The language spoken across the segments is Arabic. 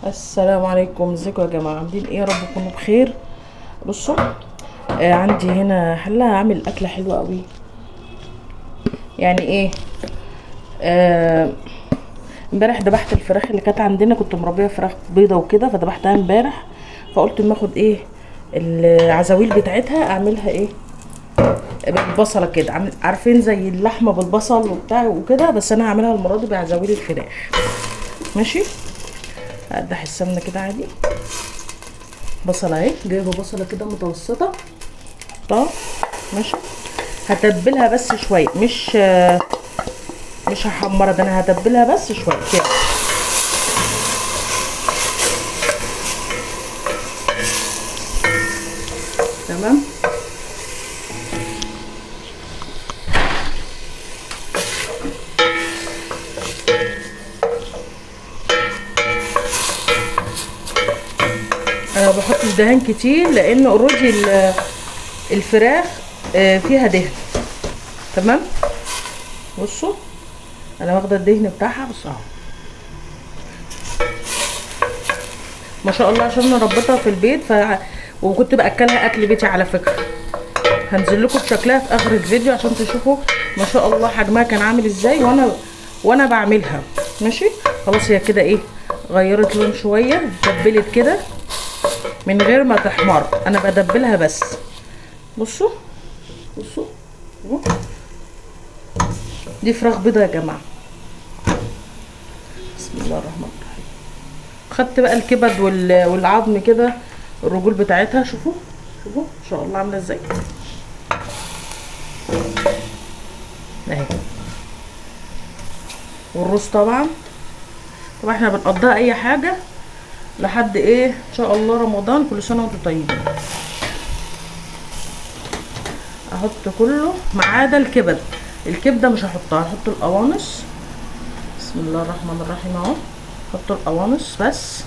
السلام عليكم، ازيكم يا جماعه؟ عاملين ايه؟ يا رب تكونوا بخير. بصوا، عندي هنا حله هعمل اكله حلوه قوي. يعني ايه؟ آه امبارح ذبحت الفراخ اللي كانت عندنا، كنت مربيه فراخ بيضه وكده، فذبحتها امبارح. فقلت اما اخد ايه العزاويل بتاعتها، اعملها ايه بالبصله كده. عارفين زي اللحمه بالبصل وبتاع وكده، بس انا هعملها المره دي بعزاويل الفراخ. ماشي. هقدح السمنه كده عادي. بصله اهي، جايبه بصله كده متوسطه. طب ماشي. هتبلها بس شويه، مش هحمرها، ده انا هتبلها بس شويه كده. تمام. انا ما بحطش دهان كتير لان اوريدي الفراخ فيها دهن. تمام. بصوا، انا واخده الدهن بتاعها بس اهو. ما شاء الله، عشان انا ربيتها في البيت وكنت باكلها اكل بيتي على فكره. هنزل لكم بشكلها في اخر الفيديو عشان تشوفوا ما شاء الله حجمها كان عامل ازاي وانا بعملها. ماشي. خلاص، هي كده ايه، غيرت لون شويه، اتبلت كده من غير ما تحمر. انا بدبلها بس. بصوا بصوا، دي فراخ بيضه يا جماعه. بسم الله الرحمن الرحيم. خدت بقى الكبد والعظم كده، الرجول بتاعتها. شوفوا شوفوا ما شاء الله عامله ازاي اهي. والرز طبعا احنا بنقضيها اي حاجه لحد ايه ان شاء الله رمضان. كل سنه وانتم طيبين. احط كله ما عدا الكبد. الكبده مش هحطها، هحط القوانص. بسم الله الرحمن الرحيم اهو. احط القوانص بس،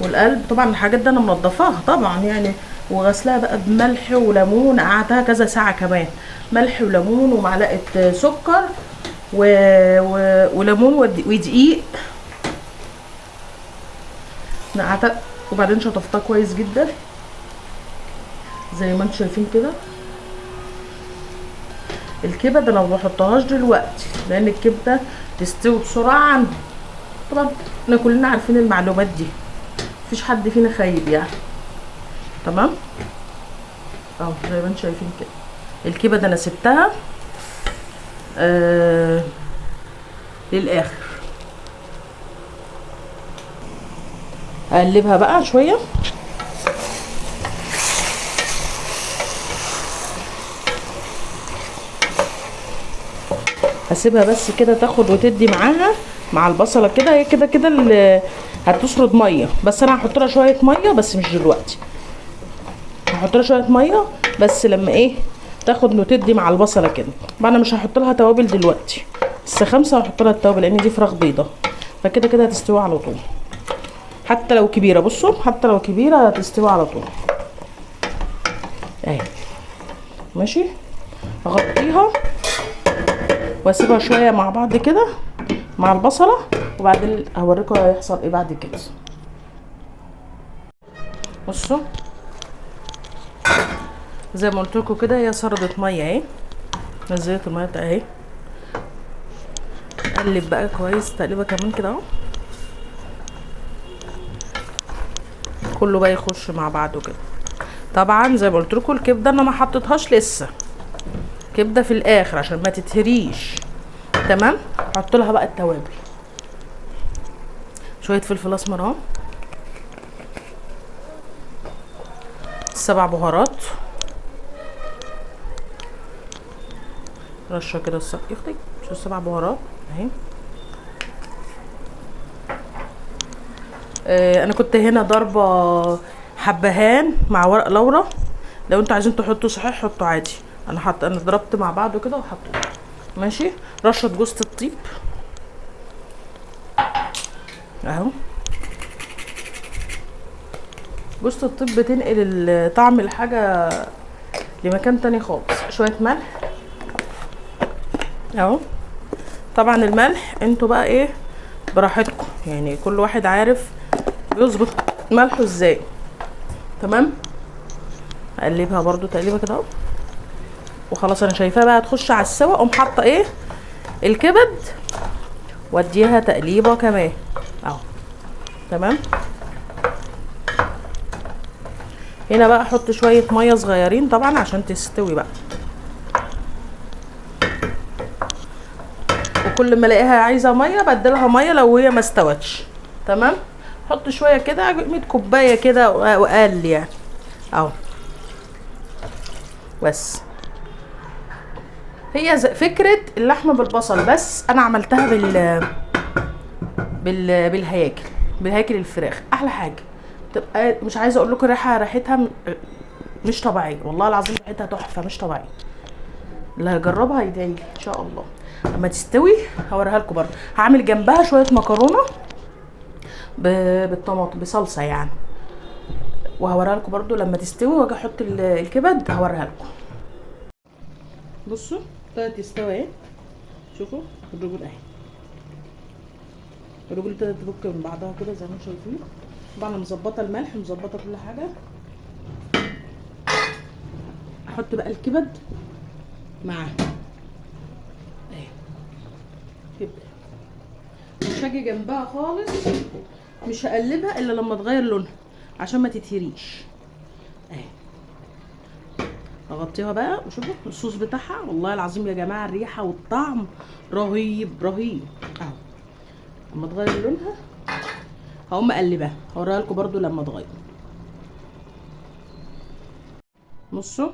والقلب طبعا. الحاجات دي انا منضفاها طبعا يعني، وغسلها بقى بملح وليمون. قعدتها كذا ساعه كمان، ملح وليمون ومعلقه سكر وليمون ودقيق. نقعتها وبعدين شطفتها كويس جدا زي ما انتم شايفين كده. الكبد انا ما بحطهاش دلوقتي لان الكبده تستوي بسرعه عندي. طبعا احنا كلنا عارفين المعلومات دي، مفيش حد فينا خايب يعني. تمام اهو زي ما انتم شايفين كده. الكبد انا سبتها للاخر. اقلبها بقى شويه. هسيبها بس كده تاخد وتدي معاها مع البصله كده. هي كده كده اللي هتسرد ميه، بس انا هحط لها شويه ميه بس مش دلوقتي. هحط لها شويه ميه بس لما ايه تاخد وتدي مع البصله كده. بقى انا مش هحط لها توابل دلوقتي، بس خمسه هحط لها التوابل لان دي فراخ بيضه، فكده كده هتستوي على طول. حتى لو كبيره، بصوا حتى لو كبيره هتستوي على طول اهي. ماشي. اغطيها واسيبها شويه مع بعض كده مع البصله، وبعدين هوريكم هيحصل ايه بعد كده. بصوا زي ما قلت لكم كده، هي سردت ميه اهي، نزلت الميه بتاعها اهي. قلب بقى كويس تقليبه كمان كده اهو، كله بقى يخش مع بعضه كده. طبعا زي ما قلت لكم الكبده انا ما حطيتهاش لسه، كبده في الاخر عشان ما تتهريش. تمام. هحط لها بقى التوابل. شويه فلفل اسمر اهو، 7 بهارات، رشه كده يختي شو 7 بهارات اهي. انا كنت هنا ضربه حبهان مع ورق لورا، لو انتوا عايزين تحطوا صحيح حطوا عادي. انا ضربت مع بعضه كده وحطيته. ماشي. رشه جوز الطيب اهو. جوز الطيب بتنقل طعم الحاجه لمكان تاني خالص. شويه ملح اهو. طبعا الملح انتوا بقى ايه براحتكم يعني، كل واحد عارف بيظبط ملحه ازاي. تمام. اقلبها برضو تقليبه كده اهو، وخلاص انا شايفاها بقى تخش على السوا. اقوم حاطه ايه الكبد واديها تقليبه كمان اهو. تمام. هنا بقى احط شويه ميه صغيرين طبعا عشان تستوي بقى، وكل ما الاقيها عايزه ميه بدلها ميه لو هي ما استوتش. تمام. حط شويه كده 100 كوبايه كده واقل يعني اهو. بس هي فكره اللحمه بالبصل، بس انا عملتها بالهياكل الفراخ. احلى حاجه تبقى، مش عايزه اقول لكم ريحتها مش طبيعيه، والله العظيم ريحتها تحفه مش طبيعيه. اللي هيجربها يدعي لي ان شاء الله. لما تستوي هوريها لكم برضه. هعمل جنبها شويه مكرونه بالطماطم بصلصه يعني، وهوريها لكم برضه لما تستوي، واجي احط الكبد هوريها لكم. بصوا ابتدت تستوي اهي، شوفوا الرجول اهي، الرجول ابتدت تفك من بعضها كده زي ما انتم شايفين. طبعا انا مظبطه الملح مظبطه كل حاجه. احط بقى الكبد معاها اهي كده، مش هاجي جنبها خالص، مش هقلبها الا لما تغير لونها عشان ما تتهريش اهي. اغطيها بقى وشوفوا الصوص بتاعها، والله العظيم يا جماعه الريحه والطعم رهيب رهيب اهو. لما تغير لونها هقوم اقلبها، هوريها لكم برده لما تغير. بصوا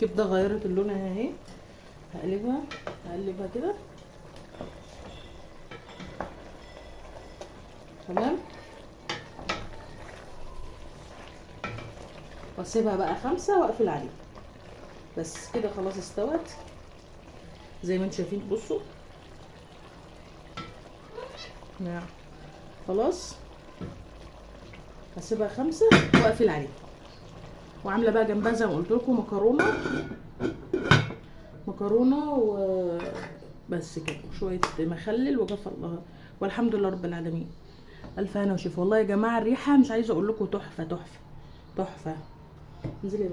كبده غيرت اللون اهي، هقلبها كده. تمام. واسيبها بقى 5 واقفل عليها. بس كده خلاص استوت زي ما انتم شايفين. بصوا نعم خلاص، هسيبها 5 واقفل عليها. وعامله بقى جنبها زي ما قلت لكم مكرونه وبس كده، وشويه مخلل وغفر الله، والحمد لله رب العالمين. الف هنا وشوف. والله يا جماعه الريحه مش عايزه اقول لكم تحفه تحفه تحفه. انزلي يا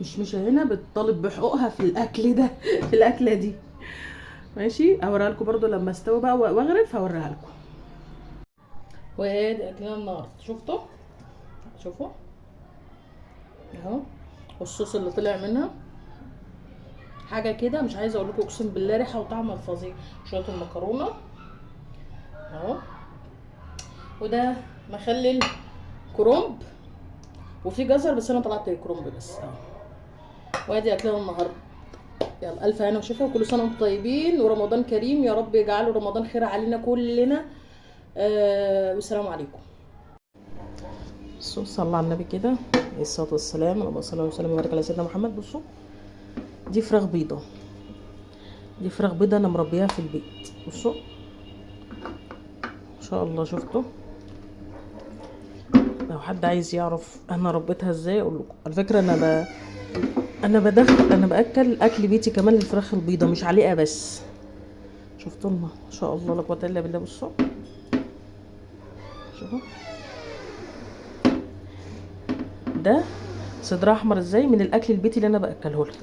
مشمشه هنا بتطالب بحقوقها في الاكل ده في الاكله دي. ماشي. هوريها لكم برده لما استوي بقى واغرف هوريها لكم. وادي اكلنا النهارده. شوفوا اهو، والصوص اللي طلع منها حاجه كده مش عايزه اقول لكم، اقسم بالله ريحه وطعم فظيع. شويه المكرونه اهو، وده مخلل كرنب، وفي جزر بس انا طلعت الكرنب بس اهو. وادي اكلنا النهارده. يلا الف هنا وشفا، وكل سنه وانتم طيبين، ورمضان كريم يا رب يجعله رمضان خير علينا كلنا. والسلام عليكم. صلى على النبي كده عليه الصلاه والسلام. اللهم صل وسلم وبارك على سيدنا محمد. بصوا دي فراخ بيضه، انا مربيها في البيت. بصوا ما شاء الله. شفتوا؟ لو حد عايز يعرف انا ربيتها ازاي اقول لكم. على فكره انا باكل اكل بيتي كمان الفراخ البيضه مش عليها بس. شفتوا ما شاء الله لا قوه الا بالله. بصوا شوفوا ده صدر احمر ازاي من الاكل البيتي اللي انا باكله لها.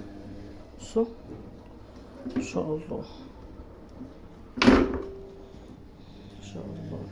بصوا ما شاء الله ما شاء الله.